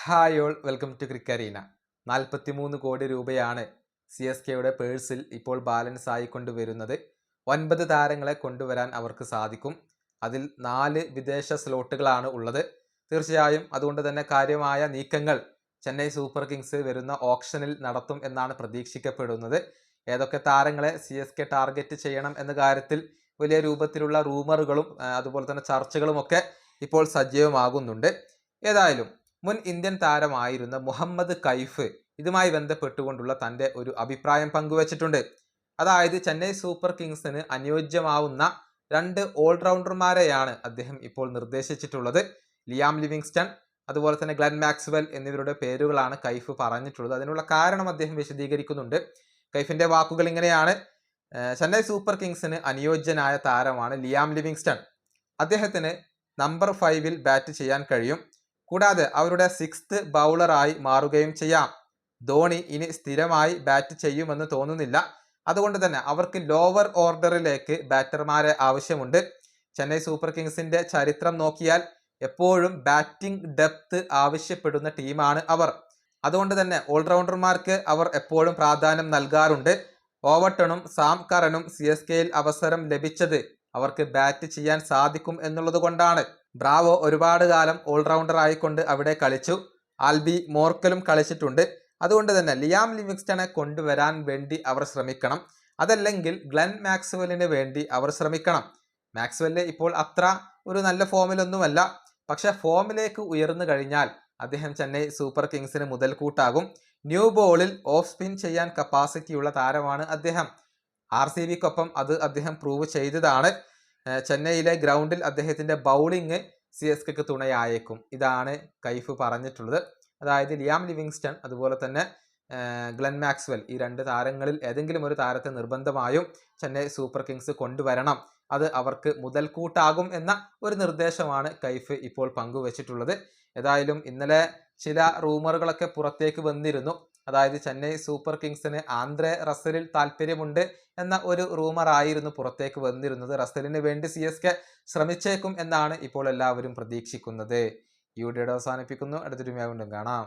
Hi all, welcome to ക്രിക്കറീന. 43 കോടി രൂപയാണ് CSKയുടെ പേഴ്സിൽ ഇപ്പോൾ ബാലൻസ് ആയിക്കൊണ്ടുവരുന്നത്. 9 താരങ്ങളെ കൊണ്ടുവരാൻ അവർക്ക് സാധിക്കും. അതിൽ 4 വിദേശ സ്ലോട്ടുകളാണ് ഉള്ളത്. തീർച്ചയായും അതുകൊണ്ട് തന്നെ കാര്യമായ നീക്കങ്ങൾ ചെന്നൈ സൂപ്പർ കിങ്സ് വരുന്ന ഓപ്ഷനിൽ നടത്തും എന്നാണ് പ്രതീക്ഷിക്കപ്പെടുന്നത്. ഏതൊക്കെ താരങ്ങളെ CSK ടാർഗറ്റ് ചെയ്യണം എന്ന കാര്യത്തിൽ വലിയ രൂപത്തിലുള്ള റൂമറുകളും അതുപോലെ തന്നെ ചർച്ചകളുമൊക്കെ ഇപ്പോൾ സജീവമാകുന്നുണ്ട്. ഏതായാലും മുൻ ഇന്ത്യൻ താരമായിരുന്ന മുഹമ്മദ് കൈഫ് ഇതുമായി ബന്ധപ്പെട്ടുകൊണ്ടുള്ള തൻ്റെ ഒരു അഭിപ്രായം പങ്കുവച്ചിട്ടുണ്ട്. അതായത് ചെന്നൈ സൂപ്പർ കിങ്സിന് അനുയോജ്യമാവുന്ന 2 ഓൾറൗണ്ടർമാരെയാണ് അദ്ദേഹം ഇപ്പോൾ നിർദ്ദേശിച്ചിട്ടുള്ളത്. ലിയാം ലിവിങ്സ്റ്റൺ അതുപോലെ തന്നെ ഗ്ലെൻ മാക്സ്വെൽ എന്നിവരുടെ പേരുകളാണ് കൈഫ് പറഞ്ഞിട്ടുള്ളത്. അതിനുള്ള കാരണം അദ്ദേഹം വിശദീകരിക്കുന്നുണ്ട്. കൈഫിന്റെ വാക്കുകൾ ഇങ്ങനെയാണ്: ചെന്നൈ സൂപ്പർ കിങ്സിന് അനുയോജ്യനായ താരമാണ് ലിയാം ലിവിങ്സ്റ്റൺ. അദ്ദേഹത്തിന് നമ്പർ 5-ൽ ബാറ്റ് ചെയ്യാൻ കഴിയും. കൂടാതെ അവരുടെ 6th ബൗളറായി മാറുകയും ചെയ്യാം. ധോണി ഇനി സ്ഥിരമായി ബാറ്റ് ചെയ്യുമെന്ന് തോന്നുന്നില്ല. അതുകൊണ്ട് തന്നെ അവർക്ക് ലോവർ ഓർഡറിലേക്ക് ബാറ്റർമാരെ ആവശ്യമുണ്ട്. ചെന്നൈ സൂപ്പർ കിങ്സിന്റെ ചരിത്രം നോക്കിയാൽ എപ്പോഴും ബാറ്റിംഗ് ഡെപ്ത് ആവശ്യപ്പെടുന്ന ടീമാണ് അവർ. അതുകൊണ്ട് തന്നെ ഓൾറൗണ്ടർമാർക്ക് അവർ എപ്പോഴും പ്രാധാന്യം നൽകാറുണ്ട്. ഓവർട്ടണും സാം കറനും CSKയിൽ അവസരം ലഭിച്ചത് അവർക്ക് ബാറ്റ് ചെയ്യാൻ സാധിക്കും എന്നുള്ളത് കൊണ്ടാണ്. ബ്രാവോ ഒരുപാട് കാലം ഓൾറൗണ്ടർ ആയിക്കൊണ്ട് അവിടെ കളിച്ചു. ആൽബി മോർക്കലും കളിച്ചിട്ടുണ്ട്. അതുകൊണ്ട് തന്നെ ലിയാം ലിവിങ്സ്റ്റണെ കൊണ്ടുവരാൻ വേണ്ടി അവർ ശ്രമിക്കണം. അതല്ലെങ്കിൽ ഗ്ലെൻ മാക്സ്വെല്ലിന് വേണ്ടി അവർ ശ്രമിക്കണം. മാക്സ്വെല്ല് ഇപ്പോൾ അത്ര ഒരു നല്ല ഫോമിലൊന്നുമല്ല. പക്ഷെ ഫോമിലേക്ക് ഉയർന്നു കഴിഞ്ഞാൽ അദ്ദേഹം ചെന്നൈ സൂപ്പർ കിങ്സിന് മുതൽക്കൂട്ടാകും. ന്യൂ ബോളിൽ ഓഫ് സ്പിൻ ചെയ്യാൻ കപ്പാസിറ്റിയുള്ള താരമാണ് അദ്ദേഹം. RCBക്കൊപ്പം അത് അദ്ദേഹം പ്രൂവ് ചെയ്തതാണ്. ചെന്നൈയിലെ ഗ്രൗണ്ടിൽ അദ്ദേഹത്തിന്റെ ബൗളിംഗ് CSKക്ക് തുണയായേക്കും. ഇതാണ് കൈഫ് പറഞ്ഞിട്ടുള്ളത്. അതായത് ലിയാം ലിവിങ്സ്റ്റൺ അതുപോലെ തന്നെ ഗ്ലെൻ മാക്സ്വെൽ, ഈ 2 താരങ്ങളിൽ ഏതെങ്കിലും ഒരു താരത്തെ നിർബന്ധമായും ചെന്നൈ സൂപ്പർ കിങ്സ് കൊണ്ടുവരണം. അത് അവർക്ക് മുതൽക്കൂട്ടാകും എന്ന ഒരു നിർദ്ദേശമാണ് കൈഫ് ഇപ്പോൾ പങ്കുവച്ചിട്ടുള്ളത്. ഏതായാലും ഇന്നലെ ചില റൂമറുകളൊക്കെ പുറത്തേക്ക് വന്നിരുന്നു. അതായത് ചെന്നൈ സൂപ്പർ കിങ്സിന് ആന്ദ്രെ റസലിൽ താല്പര്യമുണ്ട് എന്ന ഒരു റൂമർ ആയിരുന്നു പുറത്തേക്ക് വന്നിരുന്നത്. റസലിന് വേണ്ടി CSK ശ്രമിച്ചേക്കും എന്നാണ് ഇപ്പോൾ എല്ലാവരും പ്രതീക്ഷിക്കുന്നത്. ഈ വീഡിയോ അവസാനിപ്പിക്കുന്നു. അടുത്തൊരു വീണ്ടും കാണാം.